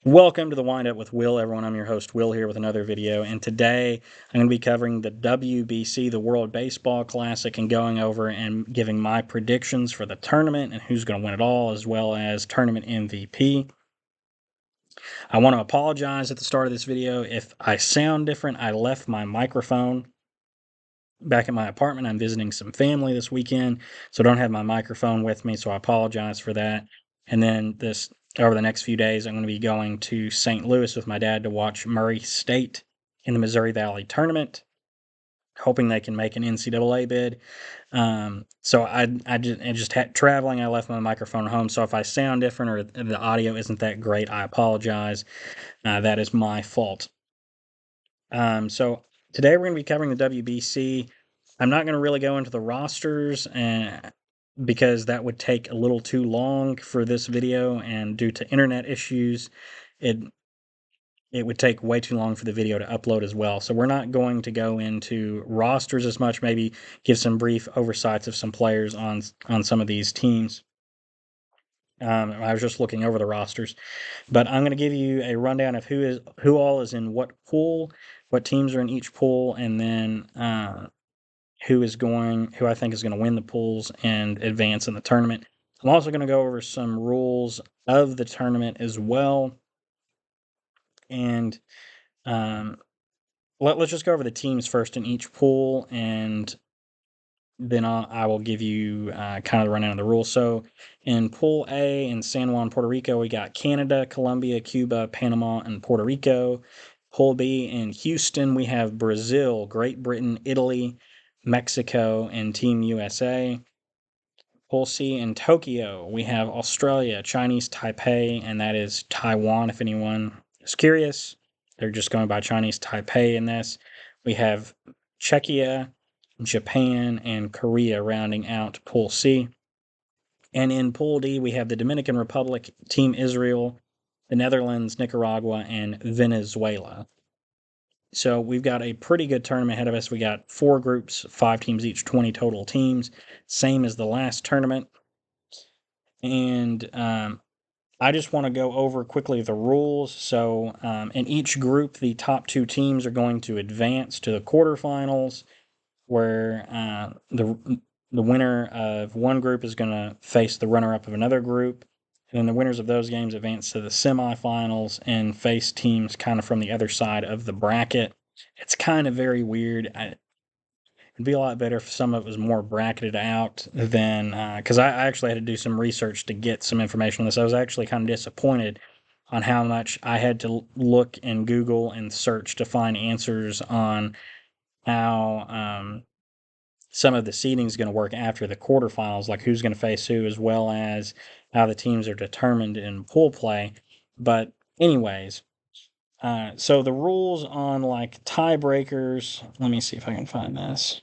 Welcome to the Wind Up with Will, everyone. I'm your host, Will, here with another video. And today I'm going to be covering the WBC, the World Baseball Classic, and going over and giving my predictions for the tournament and who's going to win it all, as well as tournament MVP. I want to apologize at the start of this video if I sound different. I left my microphone back at my apartment. I'm visiting some family this weekend, so I don't have my microphone with me, so I apologize for that. And then over the next few days, I'm going to be going to St. Louis with my dad to watch Murray State in the Missouri Valley tournament, hoping they can make an NCAA bid. So I just had traveling. I left my microphone at home, so if I sound different or the audio isn't that great, I apologize. That is my fault. So today we're going to be covering the WBC. I'm not going to really go into the rosters because that would take a little too long for this video, and due to internet issues, it would take way too long for the video to upload as well. So we're not going to go into rosters as much, maybe give some brief oversights of some players on some of these teams. I was just looking over the rosters, but I'm going to give you a rundown of who all is in what pool, what teams are in each pool, and then who I think is going to win the pools and advance in the tournament. I'm also going to go over some rules of the tournament as well, and let's just go over the teams first in each pool, and then I will give you kind of the rundown of the rules. So in Pool A in San Juan, Puerto Rico, we got Canada, Colombia, Cuba, Panama, and Puerto Rico. Pool B in Houston, we have Brazil, Great Britain, Italy, Mexico, and Team USA. Pool C in Tokyo, we have Australia, Chinese Taipei, and that is Taiwan, if anyone is curious. They're just going by Chinese Taipei in this. We have Czechia, Japan, and Korea rounding out Pool C. And in Pool D, we have the Dominican Republic, Team Israel, the Netherlands, Nicaragua, and Venezuela. So we've got a pretty good tournament ahead of us. We got 4 groups, 5 teams each, 20 total teams, same as the last tournament. And I just want to go over quickly the rules. So in each group, the top 2 teams are going to advance to the quarterfinals, where the winner of one group is going to face the runner-up of another group. And then the winners of those games advance to the semifinals and face teams kind of from the other side of the bracket. It's kind of very weird. It'd be a lot better if some of it was more bracketed out than because I actually had to do some research to get some information on this. I was actually kind of disappointed on how much I had to look and Google and search to find answers on how some of the seeding is going to work after the quarterfinals, like who's going to face who, as well as how the teams are determined in pool play. But anyways, so the rules on like tiebreakers, let me see if I can find this.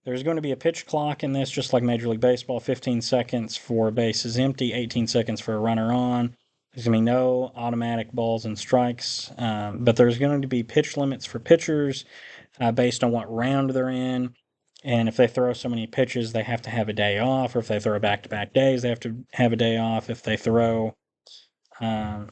There's going to be a pitch clock in this, just like Major League Baseball, 15 seconds for bases empty, 18 seconds for a runner on. There's going to be no automatic balls and strikes, but there's going to be pitch limits for pitchers based on what round they're in. And if they throw so many pitches, they have to have a day off, or if they throw back-to-back days, they have to have a day off. If they throw if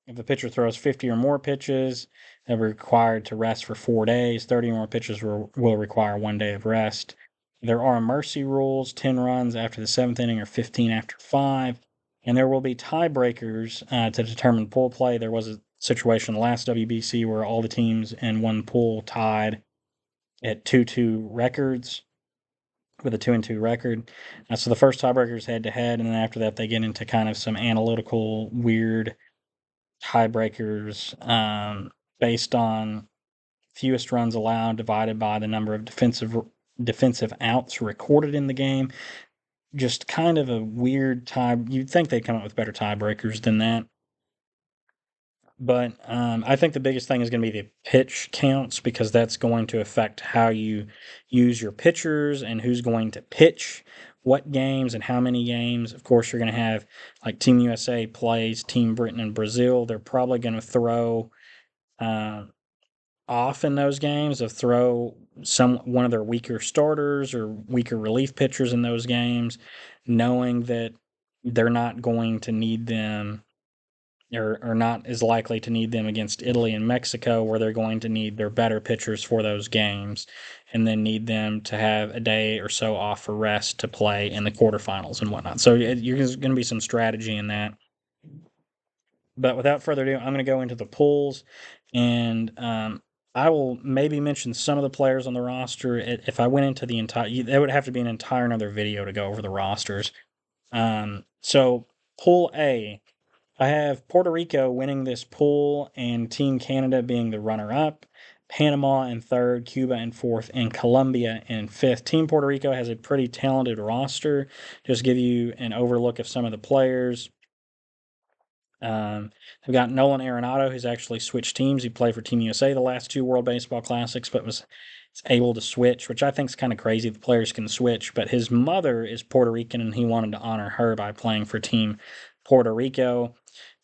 the pitcher throws 50 or more pitches, they're required to rest for 4 days. 30 or more pitches will require 1 day of rest. There are mercy rules, 10 runs after the 7th inning or 15 after 5. And there will be tiebreakers to determine pool play. There was a situation in the last WBC where all the teams in one pool tied at 2-2 records with a 2-2 record. So the first tiebreaker is head to head, and then after that they get into kind of some analytical weird tiebreakers based on fewest runs allowed divided by the number of defensive outs recorded in the game. Just kind of a weird tie. You'd think they'd come up with better tiebreakers than that. But I think the biggest thing is going to be the pitch counts, because that's going to affect how you use your pitchers and who's going to pitch what games and how many games. Of course, you're going to have, like, Team USA plays Team Britain and Brazil. They're probably going to throw off in those games, of throw one of their weaker starters or weaker relief pitchers in those games, knowing that they're not going to need them or not as likely to need them against Italy and Mexico, where they're going to need their better pitchers for those games and then need them to have a day or so off for rest to play in the quarterfinals and whatnot. So there's going to be some strategy in that. But without further ado, I'm going to go into the pools, and I will maybe mention some of the players on the roster. If I went into the entire, that would have to be an entire another video to go over the rosters. So Pool A, I have Puerto Rico winning this pool and Team Canada being the runner-up, Panama in third, Cuba in fourth, and Colombia in fifth. Team Puerto Rico has a pretty talented roster. Just give you an overlook of some of the players. They've got Nolan Arenado, who's actually switched teams. He played for Team USA the last two World Baseball Classics, but was able to switch, which I think is kind of crazy. The players can switch, but his mother is Puerto Rican, and he wanted to honor her by playing for Team Puerto Rico.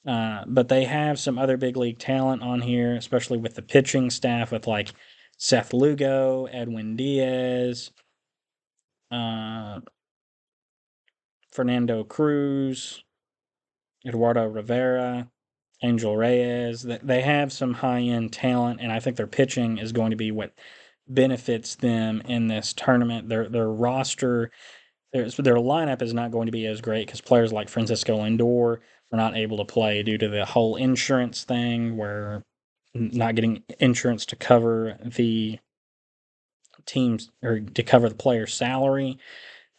But they have some other big league talent on here, especially with the pitching staff, with like Seth Lugo, Edwin Diaz, Fernando Cruz, Eduardo Rivera, Angel Reyes. They have some high-end talent, and I think their pitching is going to be what benefits them in this tournament. Their roster, their lineup is not going to be as great because players like Francisco Lindor are not able to play due to the whole insurance thing, where not getting insurance to cover the teams or to cover the player's salary.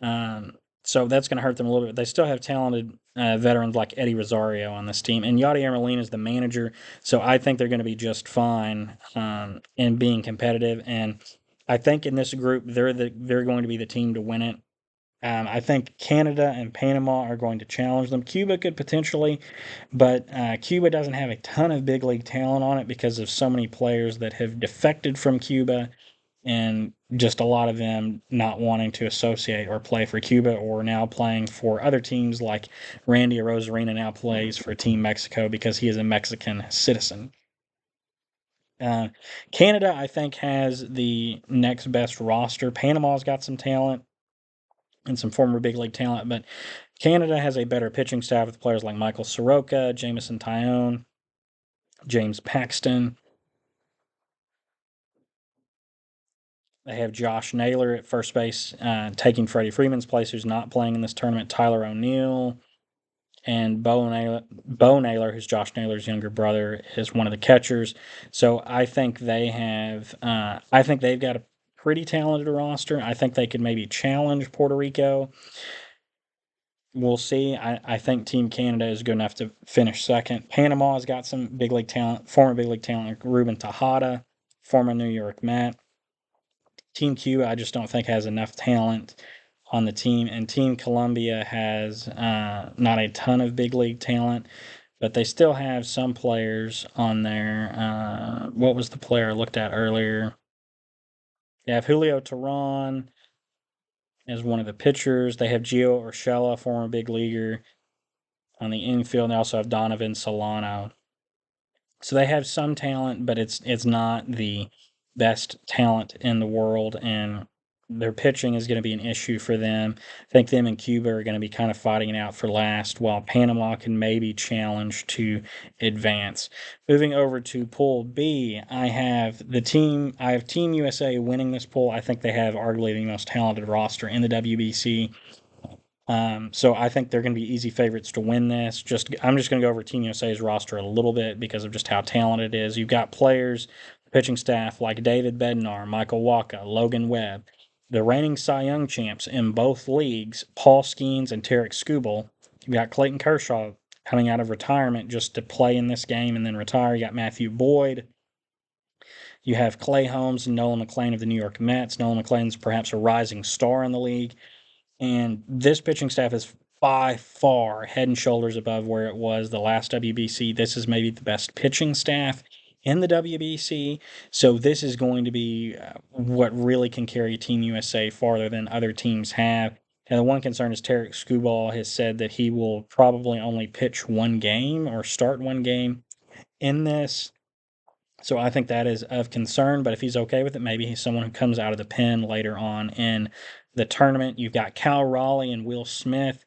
So that's going to hurt them a little bit. They still have talented veterans like Eddie Rosario on this team, and Yadier Molina is the manager. So I think they're going to be just fine in being competitive. And I think in this group, they're going to be the team to win it. I think Canada and Panama are going to challenge them. Cuba could potentially, but Cuba doesn't have a ton of big league talent on it because of so many players that have defected from Cuba, and just a lot of them not wanting to associate or play for Cuba, or now playing for other teams, like Randy Arozarena now plays for Team Mexico because he is a Mexican citizen. Canada, I think, has the next best roster. Panama's got some talent and some former big league talent, but Canada has a better pitching staff with players like Michael Soroka, Jameson Taillon, James Paxton. They have Josh Naylor at first base, taking Freddie Freeman's place, who's not playing in this tournament. Tyler O'Neill and Bo Naylor, who's Josh Naylor's younger brother, is one of the catchers. So I think they have. I think they've got a pretty talented roster. I think they could maybe challenge Puerto Rico. We'll see. I think Team Canada is good enough to finish second. Panama has got some big league talent, former big league talent, like Ruben Tejada, former New York Met. Team Cuba, I just don't think has enough talent on the team, and Team Colombia has not a ton of big league talent, but they still have some players on there. What was the player I looked at earlier? They have Julio Teheran as one of the pitchers. They have Gio Urshela, former big leaguer, on the infield. And they also have Donovan Solano. So they have some talent, but it's not the best talent in the world, and their pitching is going to be an issue for them. I think them and Cuba are going to be kind of fighting it out for last, while Panama can maybe challenge to advance. Moving over to Pool B, I have Team USA winning this pool. I think they have arguably the most talented roster in the WBC. So I think they're going to be easy favorites to win this. I'm just going to go over Team USA's roster a little bit because of just how talented it is. You've got players, pitching staff like David Bednar, Michael Wacha, Logan Webb, the reigning Cy Young champs in both leagues, Paul Skeens and Tarek Skubal. You've got Clayton Kershaw coming out of retirement just to play in this game and then retire. You got Matthew Boyd. You have Clay Holmes and Nolan McLean of the New York Mets. Nolan McLean's perhaps a rising star in the league. And this pitching staff is by far head and shoulders above where it was the last WBC. This is maybe the best pitching staff in the WBC. So this is going to be what really can carry Team USA farther than other teams have. And the one concern is Tarek Skubal has said that he will probably only pitch one game or start one game in this. So I think that is of concern, but if he's okay with it, maybe he's someone who comes out of the pen later on in the tournament. You've got Cal Raleigh and Will Smith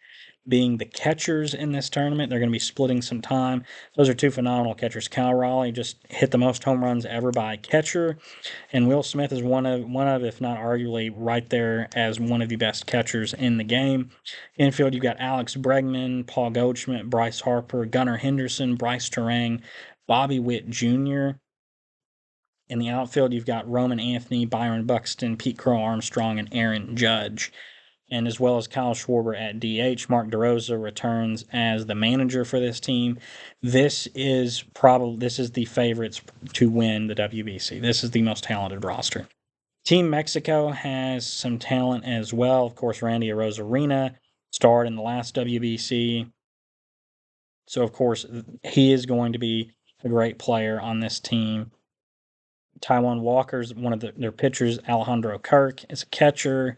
being the catchers in this tournament. They're going to be splitting some time. Those are two phenomenal catchers. Cal Raleigh just hit the most home runs ever by a catcher, and Will Smith is one of, if not arguably, right there as one of the best catchers in the game. Infield, you've got Alex Bregman, Paul Goldschmidt, Bryce Harper, Gunnar Henderson, Bryce Turang, Bobby Witt Jr. In the outfield, you've got Roman Anthony, Byron Buxton, Pete Crow Armstrong, and Aaron Judge. And as well as Kyle Schwarber at DH, Mark DeRosa returns as the manager for this team. This is the favorites to win the WBC. This is the most talented roster. Team Mexico has some talent as well. Of course, Randy Arozarena starred in the last WBC. So, of course, he is going to be a great player on this team. Taijuan Walker's one of their pitchers. Alejandro Kirk is a catcher.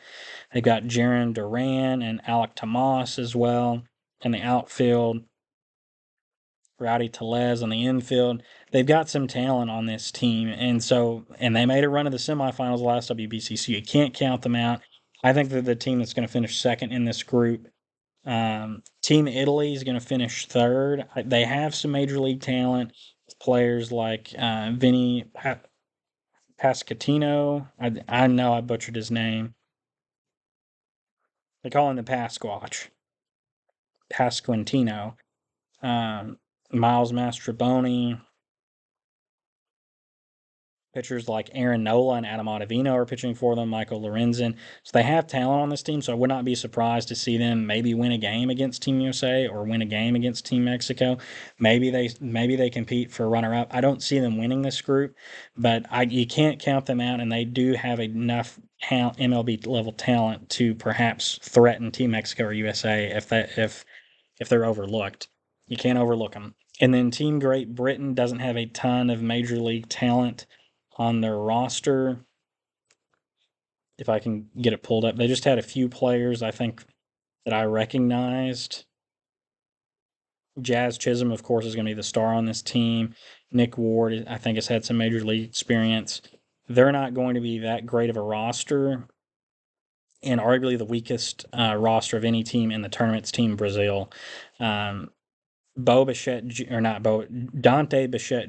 They've got Jarren Duran and Alek Tomas as well in the outfield. Rowdy Tellez on the infield. They've got some talent on this team, and they made a run of the semifinals last WBC, so you can't count them out. I think they're the team that's going to finish second in this group. Team Italy is going to finish third. They have some major league talent, players like Vinny Pasquantino. I know I butchered his name. They call him the Pasquatch. Pasquantino. Miles Mastroboni. Pitchers like Aaron Nola and Adam Ottavino are pitching for them, Michael Lorenzen. So they have talent on this team, so I would not be surprised to see them maybe win a game against Team USA or win a game against Team Mexico. Maybe they compete for runner-up. I don't see them winning this group, but you can't count them out, and they do have enough MLB level talent to perhaps threaten Team Mexico or USA if they're overlooked. You can't overlook them. And then Team Great Britain doesn't have a ton of major league talent on their roster. If I can get it pulled up, they just had a few players I think that I recognized. Jazz Chisholm, of course, is going to be the star on this team. Nick Ward, I think, has had some major league experience. They're not going to be that great of a roster, and arguably the weakest roster of any team in the tournament's Team Brazil. Dante Bichette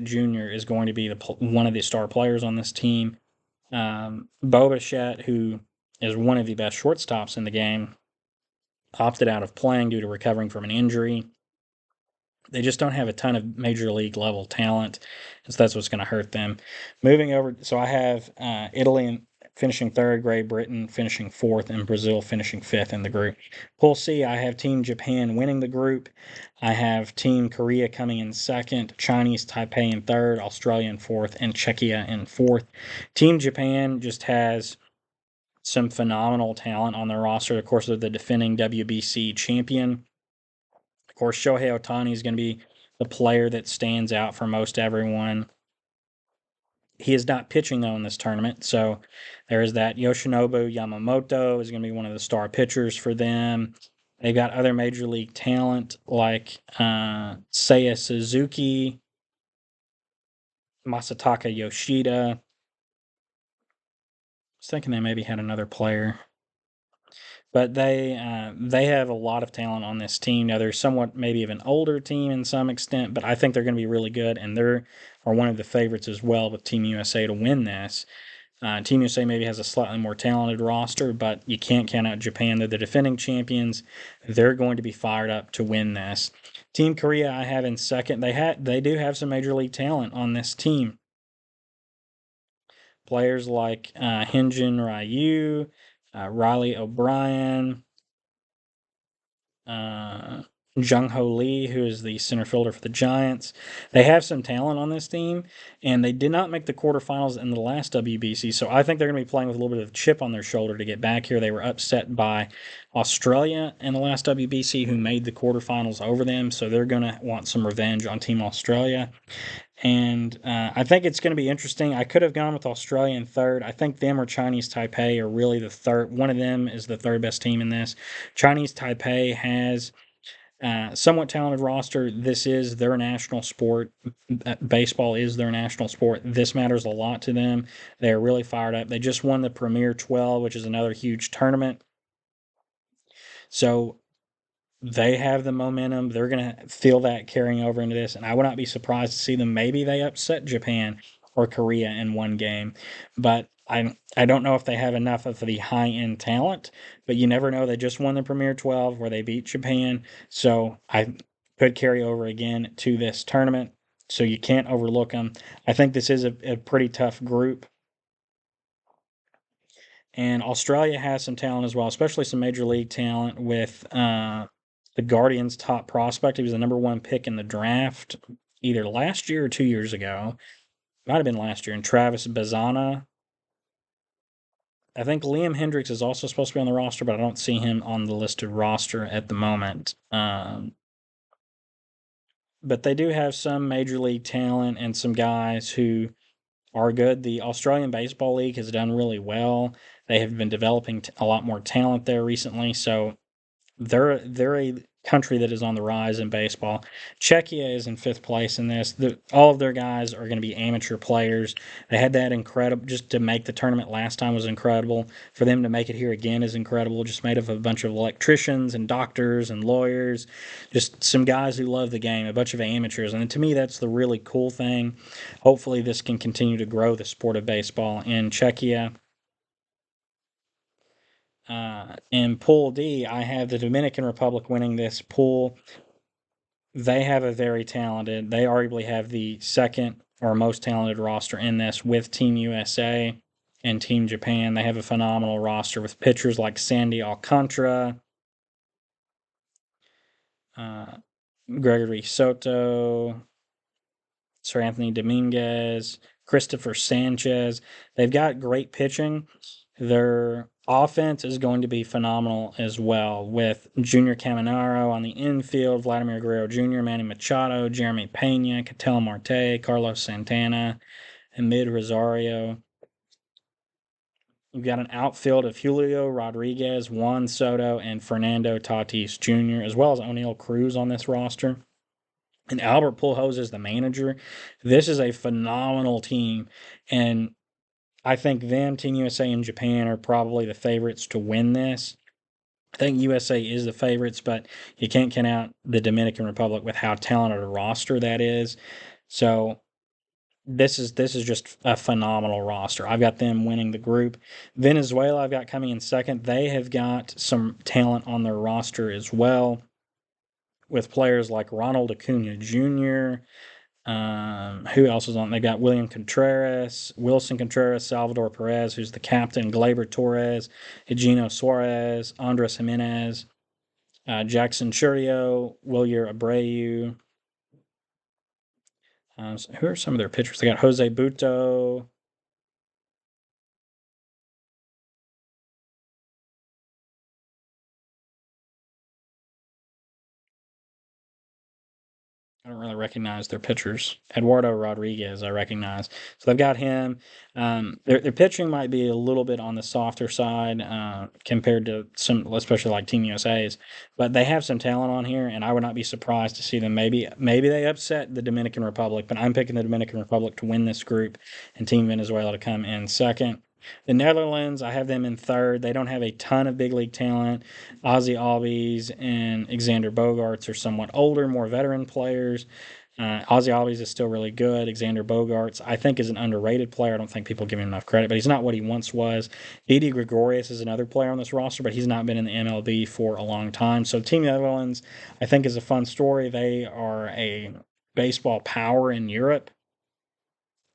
Jr. is going to be one of the star players on this team. Bo Bichette, who is one of the best shortstops in the game, opted out of playing due to recovering from an injury. They just don't have a ton of major league level talent, so that's what's going to hurt them. Moving over, so I have Italy finishing third, Great Britain finishing fourth, and Brazil finishing fifth in the group. Pool C, I have Team Japan winning the group. I have Team Korea coming in second, Chinese Taipei in third, Australia in fourth, and Czechia in fourth. Team Japan just has some phenomenal talent on their roster. Of course, they're the defending WBC champion. Of course, Shohei Ohtani is going to be the player that stands out for most everyone. He is not pitching, though, in this tournament, so there is that. Yoshinobu Yamamoto is going to be one of the star pitchers for them. They've got other major league talent like Seiya Suzuki, Masataka Yoshida. I was thinking they maybe had another player. But they have a lot of talent on this team. Now, they're somewhat maybe of an older team in some extent, but I think they're going to be really good, and they're one of the favorites as well with Team USA to win this. Team USA maybe has a slightly more talented roster, but you can't count out Japan. They're the defending champions. They're going to be fired up to win this. Team Korea I have in second. They do have some major league talent on this team. Players like Hyunjin Ryu, Riley O'Brien, Jung Ho Lee, who is the center fielder for the Giants. They have some talent on this team, and they did not make the quarterfinals in the last WBC, so I think they're going to be playing with a little bit of chip on their shoulder to get back here. They were upset by Australia in the last WBC, who made the quarterfinals over them, so they're going to want some revenge on Team Australia. And I think it's going to be interesting. I could have gone with Australia in third. I think them or Chinese Taipei are really the third. One of them is the third best team in this. Chinese Taipei has somewhat talented roster. This is their national sport. Baseball is their national sport. This matters a lot to them. They're really fired up. They just won the Premier 12, which is another huge tournament. So they have the momentum. They're going to feel that carrying over into this. And I would not be surprised to see them. Maybe they upset Japan or Korea in one game. But I don't know if they have enough of the high end talent, but you never know. They just won the Premier 12 where they beat Japan. So I could carry over again to this tournament. So you can't overlook them. I think this is a pretty tough group. And Australia has some talent as well, especially some major league talent with the Guardians' top prospect. He was the number one pick in the draft either last year or 2 years ago. Might have been last year. And Travis Bazana. I think Liam Hendriks is also supposed to be on the roster, but I don't see him on the listed roster at the moment. But they do have some major league talent and some guys who are good. The Australian Baseball League has done really well. They have been developing a lot more talent there recently, so they're a country that is on the rise in baseball. Czechia is in fifth place in this. All of their guys are going to be amateur players. They had that incredible, just to make the tournament last time was incredible. For them to make it here again is incredible. Just made up of a bunch of electricians and doctors and lawyers, just some guys who love the game, a bunch of amateurs. And to me, that's the really cool thing. Hopefully, this can continue to grow the sport of baseball in Czechia. In Pool D, I have the Dominican Republic winning this pool. They have a very talented, they arguably have the second or most talented roster in this with Team USA and Team Japan. They have a phenomenal roster with pitchers like Sandy Alcantara, Gregory Soto, Sir Anthony Dominguez, Christopher Sanchez. They've got great pitching. Their offense is going to be phenomenal as well, with Junior Caminero on the infield, Vladimir Guerrero Jr., Manny Machado, Jeremy Pena, Ketel Marte, Carlos Santana, and Mid Rosario. You've got an outfield of Julio Rodriguez, Juan Soto, and Fernando Tatis Jr., as well as O'Neill Cruz on this roster. And Albert Pujols is the manager. This is a phenomenal team, and I think them, Team USA, and Japan are probably the favorites to win this. I think USA is the favorites, but you can't count out the Dominican Republic with how talented a roster that is. So this is just a phenomenal roster. I've got them winning the group. Venezuela, I've got coming in second. They have got some talent on their roster as well, with players like Ronald Acuna Jr., who else is on? They got Wilson Contreras, Salvador Perez, who's the captain, Gleyber Torres, Eugenio Suarez, Andres Jimenez, Jackson Chourio, Wilyer Abreu. So who are some of their pitchers? They got Jose Butto. I don't really recognize their pitchers. Eduardo Rodriguez, I recognize. So they've got him. Their pitching might be a little bit on the softer side compared to some, especially like Team USA's, but they have some talent on here, and I would not be surprised to see them. Maybe they upset the Dominican Republic, but I'm picking the Dominican Republic to win this group, and Team Venezuela to come in second. The Netherlands, I have them in third. They don't have a ton of big league talent. Ozzy Albies and Xander Bogaerts are somewhat older, more veteran players. Ozzy Albies is still really good. Xander Bogaerts, I think, is an underrated player. I don't think people give him enough credit, but he's not what he once was. Didi Gregorius is another player on this roster, but he's not been in the MLB for a long time. So Team Netherlands, I think, is a fun story. They are a baseball power in Europe.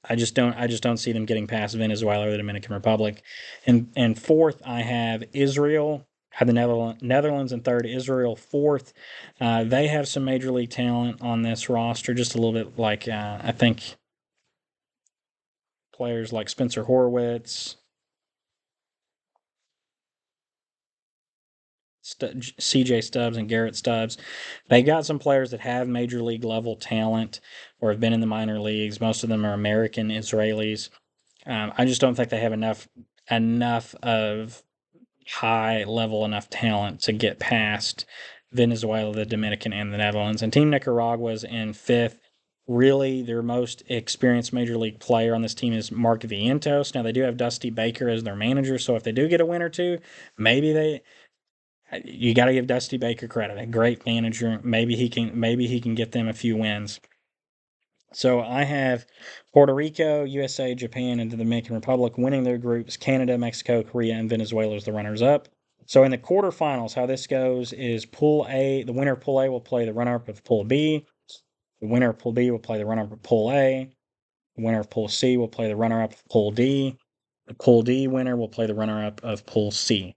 I just don't see them getting past Venezuela or the Dominican Republic. And fourth, I have Israel. I have the Netherlands in third, Israel fourth. They have some major league talent on this roster, just a little bit like I think players like Spencer Horwitz, CJ Stubbs, and Garrett Stubbs. They got some players that have major league level talent or have been in the minor leagues. Most of them are American Israelis. I just don't think they have enough of high level enough talent to get past Venezuela, the Dominican, and the Netherlands. And Team Nicaragua's in 5th. Really, their most experienced Major League player on this team is Mark Vientos. Now, they do have Dusty Baker as their manager, so if they do get a win or two, maybe you got to give Dusty Baker credit. A great manager. Maybe he can get them a few wins. So I have Puerto Rico, USA, Japan, and the Dominican Republic winning their groups. Canada, Mexico, Korea, and Venezuela as the runners-up. So in the quarterfinals, how this goes is Pool A. The winner of Pool A will play the runner-up of Pool B. The winner of Pool B will play the runner-up of Pool A. The winner of Pool C will play the runner-up of Pool D. The Pool D winner will play the runner-up of Pool C.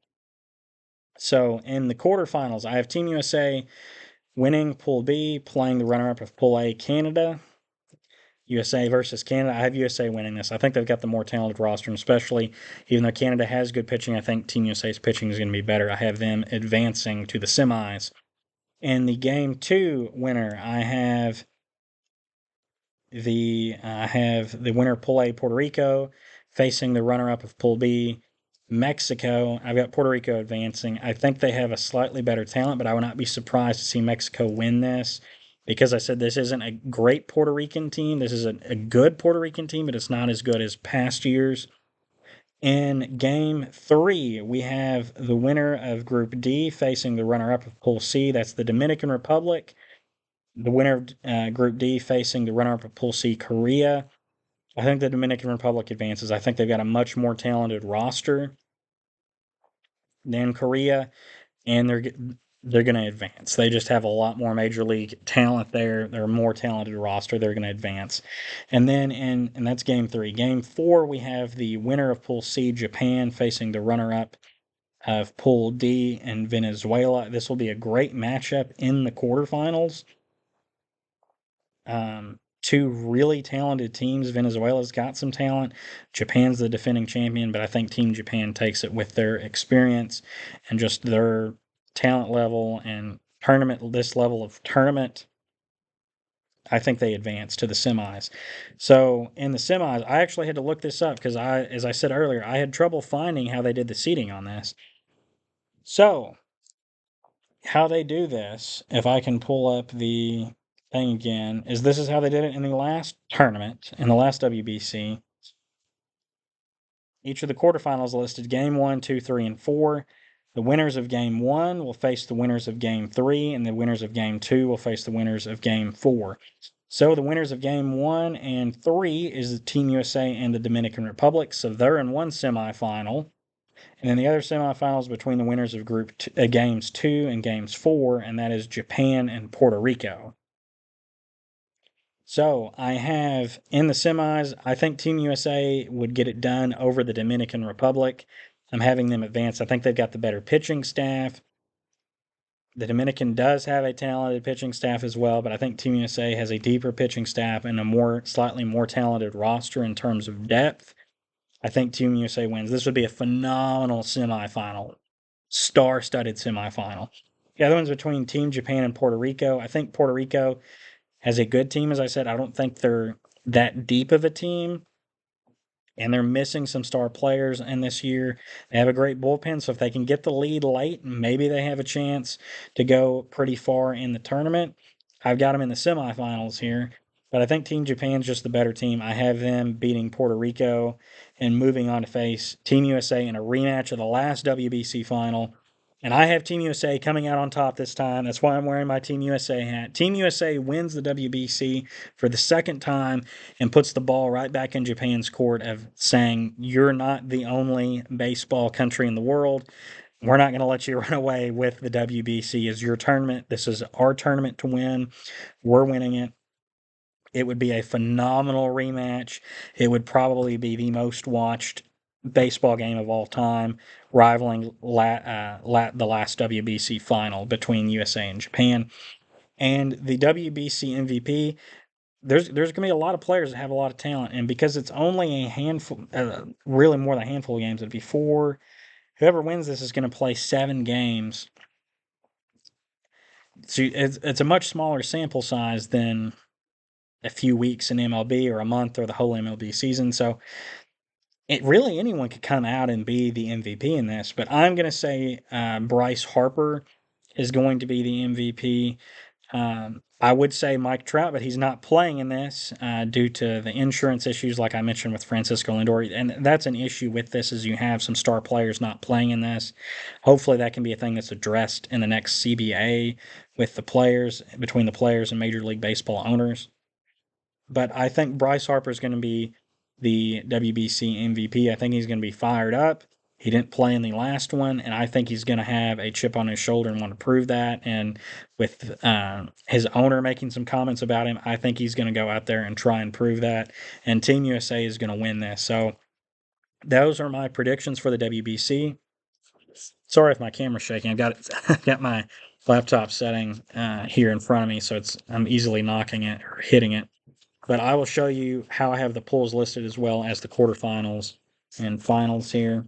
So in the quarterfinals, I have Team USA winning Pool B, playing the runner-up of Pool A, Canada. USA versus Canada. I have USA winning this. I think they've got the more talented roster, and especially even though Canada has good pitching, I think Team USA's pitching is going to be better. I have them advancing to the semis. In the Game 2 winner, I have the winner of Pool A, Puerto Rico, facing the runner-up of Pool B, Mexico. I've got Puerto Rico advancing. I think they have a slightly better talent, but I would not be surprised to see Mexico win this because I said this isn't a great Puerto Rican team. This is a good Puerto Rican team, but it's not as good as past years. In Game 3, we have the winner of Group D facing the runner-up of Pool C. That's the Dominican Republic. The winner of Group D facing the runner-up of Pool C, Korea. I think the Dominican Republic advances. I think they've got a much more talented roster than Korea, and they're going to advance. They just have a lot more major league talent there. They're a more talented roster. They're going to advance. And then and that's Game 3. Game 4, we have the winner of Pool C, Japan, facing the runner-up of Pool D and Venezuela. This will be a great matchup in the quarterfinals. Two really talented teams. Venezuela's got some talent. Japan's the defending champion, but I think Team Japan takes it with their experience and just their talent level and this level of tournament. I think they advance to the semis. So in the semis, I actually had to look this up because as I said earlier, I had trouble finding how they did the seeding on this. So how they do this, if I can pull up the thing again, is this is how they did it in the last tournament, in the last WBC. Each of the quarterfinals listed Game 1, 2, 3, and 4. The winners of Game 1 will face the winners of Game 3, and the winners of Game 2 will face the winners of Game 4. So the winners of Game 1 and 3 is the Team USA and the Dominican Republic, so they're in one semifinal. And then the other semifinals between the winners of Games 2 and Games 4, and that is Japan and Puerto Rico. So I have in the semis, I think Team USA would get it done over the Dominican Republic. I'm having them advance. I think they've got the better pitching staff. The Dominican does have a talented pitching staff as well, but I think Team USA has a deeper pitching staff and a slightly more talented roster in terms of depth. I think Team USA wins. This would be a phenomenal semifinal, star-studded semifinal. The other one's between Team Japan and Puerto Rico. I think Puerto Rico has a good team, as I said. I don't think they're that deep of a team, and they're missing some star players in this year. They have a great bullpen, so if they can get the lead late, maybe they have a chance to go pretty far in the tournament. I've got them in the semifinals here, but I think Team Japan's just the better team. I have them beating Puerto Rico and moving on to face Team USA in a rematch of the last WBC final. And I have Team USA coming out on top this time. That's why I'm wearing my Team USA hat. Team USA wins the WBC for the second time and puts the ball right back in Japan's court of saying, you're not the only baseball country in the world. We're not going to let you run away with the WBC as your tournament. This is our tournament to win. We're winning it. It would be a phenomenal rematch. It would probably be the most watched baseball game of all time, rivaling the last WBC final between USA and Japan. And the WBC MVP, there's going to be a lot of players that have a lot of talent, and because it's only a handful, really more than a handful of games, it'd be 4. Whoever wins this is going to play 7 games. So it's a much smaller sample size than a few weeks in MLB or a month or the whole MLB season. So really anyone could come out and be the MVP in this, but I'm going to say Bryce Harper is going to be the MVP. I would say Mike Trout, but he's not playing in this due to the insurance issues, like I mentioned with Francisco Lindor. And that's an issue with this, is you have some star players not playing in this. Hopefully, that can be a thing that's addressed in the next CBA with the players, between the players and Major League Baseball owners. But I think Bryce Harper is going to be the WBC MVP. I think he's going to be fired up. He didn't play in the last one, and I think he's going to have a chip on his shoulder and want to prove that. And with his owner making some comments about him, I think he's going to go out there and try and prove that. And Team USA is going to win this. So those are my predictions for the WBC. Sorry if my camera's shaking. I've got my laptop setting here in front of me, so I'm easily knocking it or hitting it. But I will show you how I have the pools listed as well as the quarterfinals and finals here.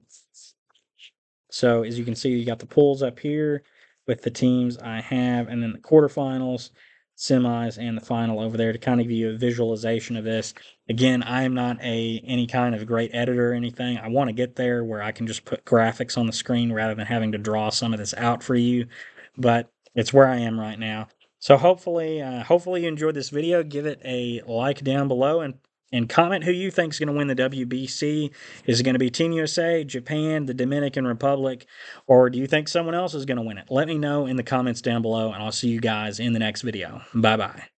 So as you can see, you got the pools up here with the teams I have, and then the quarterfinals, semis, and the final over there to kind of give you a visualization of this. Again, I am not any kind of great editor or anything. I want to get there where I can just put graphics on the screen rather than having to draw some of this out for you. But it's where I am right now. So hopefully you enjoyed this video. Give it a like down below, and comment who you think is going to win the WBC. Is it going to be Team USA, Japan, the Dominican Republic, or do you think someone else is going to win it? Let me know in the comments down below, and I'll see you guys in the next video. Bye-bye.